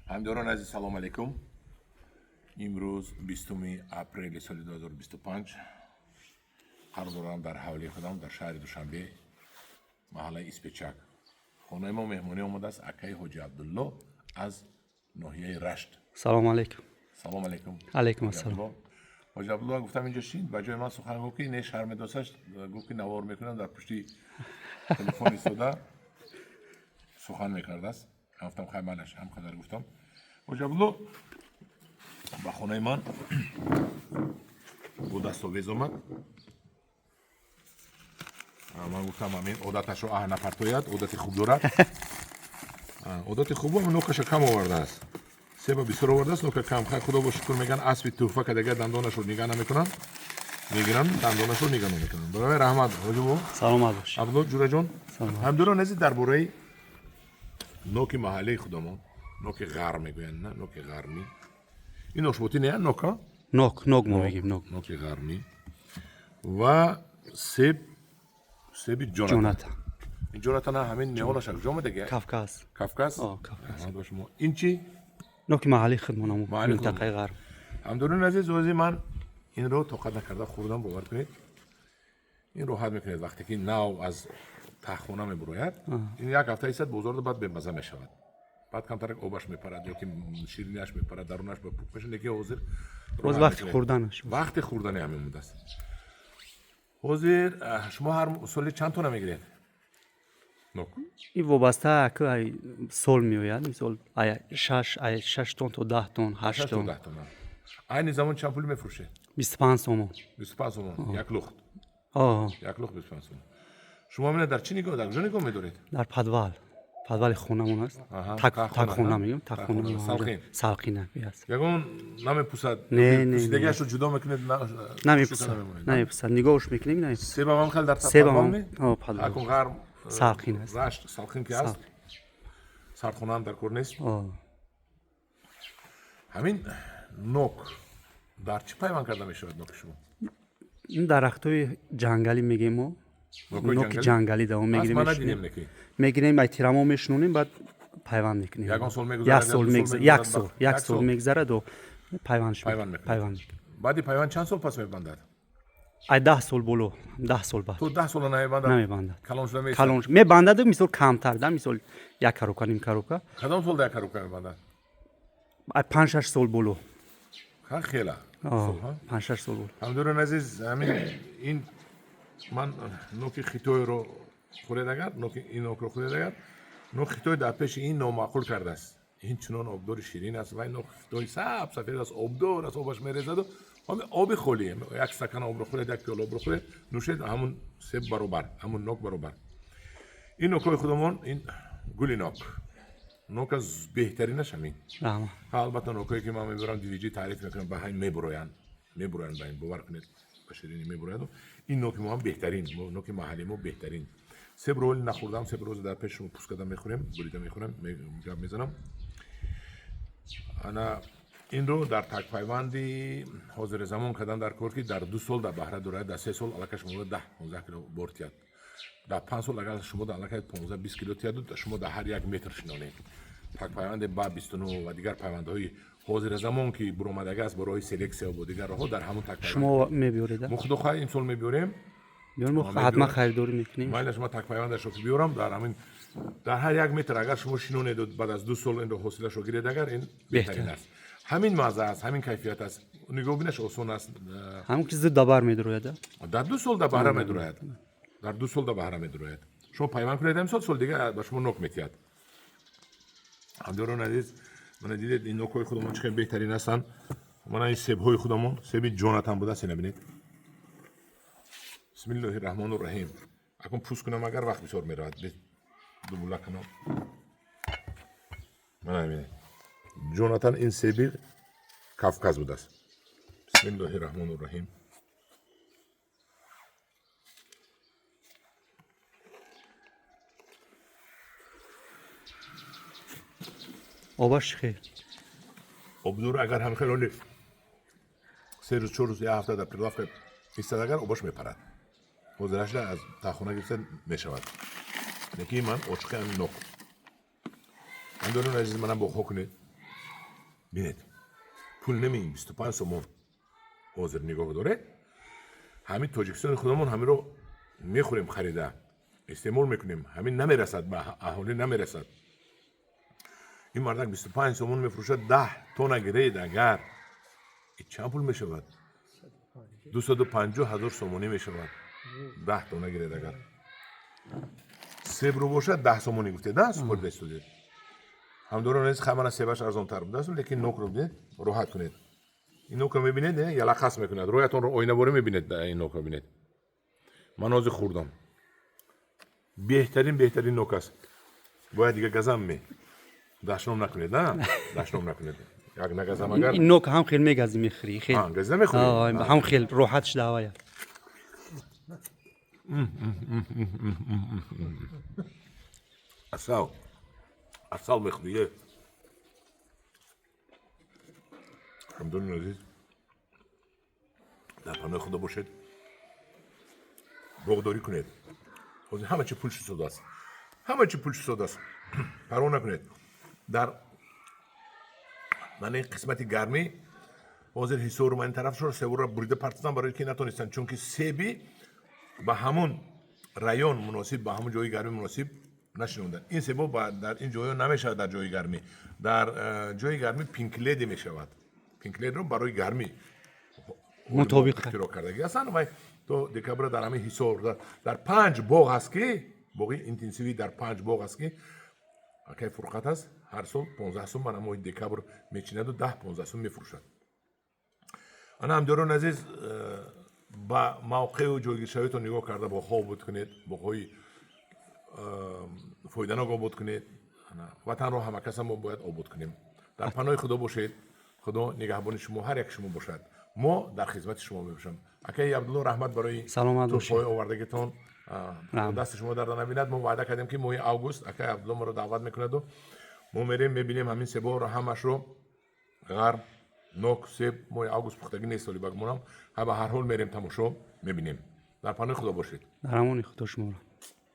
همداران عزیز سلام علیکم. امروز 20 اپریل سال 2025 قرار دارم در حوالی خودم در شهر دوشنبه محله اسپیچک خانه ما مهمانی آمده است اکای حاجی عبدالله از ناحیه رشت. سلام علیکم. سلام علیکم. علیکم السلام. حاجی عبدالله گفتم اینجا شین بجای من سخن گفت که نه شرم داشت گفت که نوار میکنم در پشتی تلفن ایستاده سخن میکرده است. گفتم خیلی مالش هم قدر گفتم حاجی عبدالله با خانه من او دستاویز آمد. من گفتم همین عادتش رو نپرتاید، عادت خوب دارد. عادت خوب هم نوکش کم آورده است. سیب بسیار آورده است، نوک کم. خیلی خدا با شکر میگن اسب تحفه که دیگه دندانش رو نگاه نمیکنن. میگیرن دندانش رو نگاه نمیکنن. برای رحمت حاجی بو. سلام علیکم. عبدالله جوره جان. سلام. هم دوران نزدیک درباره نوک محله خودمون، نوک غر میگوین نه نوک غرمی. این نوشبوتی نه نوکا؟ نوک ما میگیم نوک غرمی. و سیب جوناتان. این جوناتان همین نیولش کجا دیگه؟ کافکاس. کافکاس؟ کافکاس. این چی؟ نوک محلی خودمونم منطقه غرب. همدارون عزیز من این رو توقع نکرده خوردم باور کنید. این رو حد میکنید وقتی که ناو از تخونه میبروید این یک هفته ایست بزرگ بعد به مزه میشود. بعد کمتر آبش میپرد یا که شیرینیش میپرد درونش به پوک میشه دیگه حاضر باز وقتی خوردنش وقتی خوردن همین مونده است. حاضر شما هر سالی چند تونه میگیرید؟ نوک این وابسته که سال میآید مثلا 6 تن تا 10 تن 8 تن. این زمان چند پول میفروشه؟ 25 تومان. 25 تومان یک لخت. یک لخت 25 تومان. شما من در چی نگاه در کجا نگاه می‌دارید؟ در پدوال خونمون است. تک خونه میگم تک خونه سالقینه است. یگون نمیپوسد. نه دیگه شو جدا میکنید نمیپوسد نگاهش میکنیم نه. سیب هم خیلی در پدوال می؟ پدوال. اکون غرب سالقین است. رشت سالقین که است. سردخونه هم در کور نیست. همین نوک در چی پیوند کرده میشود نوک شما؟ این درختای جنگلی میگیم ما. نوک جنگلی دوام میگیریم. میگیریم ایترامو میشنونیم بعد پیوند میکنیم. یک سال میگذره دو پیوندش پیوند. بعدی پیوند چند سال پس میبندد؟ 10 سال بولو 10 سال بعد. تو 10 سال نمیبندد. کلونش میبندد مثل کمتر ده مثل یک کاروکا نیم کاروکا. کدام سال یک کاروکا میبندد؟ 5-6 سال بولو. خیلی. 5-6 سال بولو. همدارون عزیز همین این من نوک خیتوی رو خوردگر این نوک رو خوردگر نوک خیتوی در پیش این نامعقول کرده است. این چنان آبدار شیرین است و این نوک خیتوی سفید است آبدار است آبش میریزد و همین آب خالی یک استکان آب رو خورد یک پیاله آب رو خورد نوشید همون سیب برابر همون نوک برابر. این نوکای خودمون این گلی نوک از بهترینش همین. البته نوکایی که من میبرم دیویجی تعریف میکنم به همین میبروین به این باور کنید به شیرینی میبروید. این نوک ما هم بهترین نوک محلی ما بهترین. سیب رول نخوردم سیب روز در پیش پوسکده میخوریم بریده میخورم میزنم. انا این رو در تک پیوندی حاضر زمان کردن در کور که در 2 سال در بهره داره در 3 سال الکش مورد 10-15 کیلو برتیاد. در 5 سال اگر شما در الکش 15-20 کیلو تیاد شما در هر یک متر شنانید. تک پیوند با 29 و دیگر پیوندهای حاضر زمان که برآمده است برای سلکسیون و دیگر راه در همون تک شما میبرید؟ مخدو خواهی این سال میبریم. حتما خریداری میکنیم. من شما تک پیوندش رو بیارم در همین در هر یک متر اگر شما شنونید بعد از 2 سال این رو حاصلش رو گیرید اگر این بهترین است. همین مزه است همین کیفیت است. نگاه بینش آسان است. همون که زود دبر میدروید. در 2 سال در بهره میدروید. در 2 سال در بهره میدروید. شما پیوند کنید امسال سال دیگه با شما نوک میتیاد. همدارون عزیز من دیدید این نوکای خودمون چقدر بهترین هستن. من این سیب های خودمون سیب جوناتان بوده سینه بینید. بسم الله الرحمن الرحیم. اکنون پوست کنم اگر وقت بسیار میرود دوباره کنم. من همینه. جوناتان این سیبی کافکاس بوده است. بسم الله الرحمن الرحیم. آبش خیر. آبدور اگر هم خیلی 3 روز 4 روز 1 هفته در پرداخت ایستاد اگر آبش میپرد. حاضرش از تخونه گرفته میشود. نکی من اوچقه نوک. من دارم عزیز منم بخو کنید. بینید پول نمیگیم 25 سومون حاضر نگاه داره همین تاجیکستان خودمون همین رو میخوریم خریده استعمال میکنیم همین نمیرسد به اهالی نمیرسد این مردک 25 سومون میفروشد 10 تونه گرید اگر این چند پول میشود 250,000 سومونی میشود 10 تونه گرید اگر سیب رو باشد 10 سومونی گفته نه سوپر دستودید هم دوران از خمر سیبش ارزان تر بوده است لیکن نوک رو ببینید راحت کنید این نوک رو میبینید یلا خاص میکنید رویتون رو آینه باره میبینید این نوک رو ببینید من از خوردم بهترین نوک است باید دیگه گزم می داشتم نکنید نه داشتم نکنید یک نگزم اگر این نوک هم خیلی میگزی میخری خیلی گزم میخوری هم خیلی راحتش دعوایه اصل میخوریه الحمدلله عزیز در پناه خدا باشید بغداری کنید همه چی پولش سودا است همه چی پولش سودا است پروا نکنید در من این قسمت گرمی حاضر حسور من طرف شو سبور را بریده پرتزن برای که نتونستن چون که سیبی به همون رایون مناسب به همون جای گرمی مناسب نشوندن این سیبو در این جای نمیشه در جای گرمی در جای گرمی پینکلید میشود پینکلید رو برای گرمی مطابق اختراع کردگی اصلا ما تو دکبر در همین حسور در 5 باغ هست که باغی اینتنسیوی در 5 باغ هست که اگه فرقت است هر سال 15 سوم من همون دکبر میچیند و 10-15 سوم میفروشد انا هم دوران عزیز با موقع و جایگیر شویتون نگاه کرده با خواب بود کنید با خوی فایدناک آباد کنید وطن رو همه کس ما باید آباد کنیم در پناه خدا باشید خدا نگهبان شما هر یک شما باشد ما در خدمت شما میباشم اکه عبدالله رحمت برای توفای آوردگیتون دست شما در نبیند ما وعده کردیم که ماه اوگوست اکه عبدالله ما رو دعوت میکند و ما میریم میبینیم همین سبا رو همش رو غرب نوک سیب ماه اوگوست پختگی نیست سالی بگمونم هر حال میریم تماشا میبینیم در پناه خدا باشید در امان خدا شما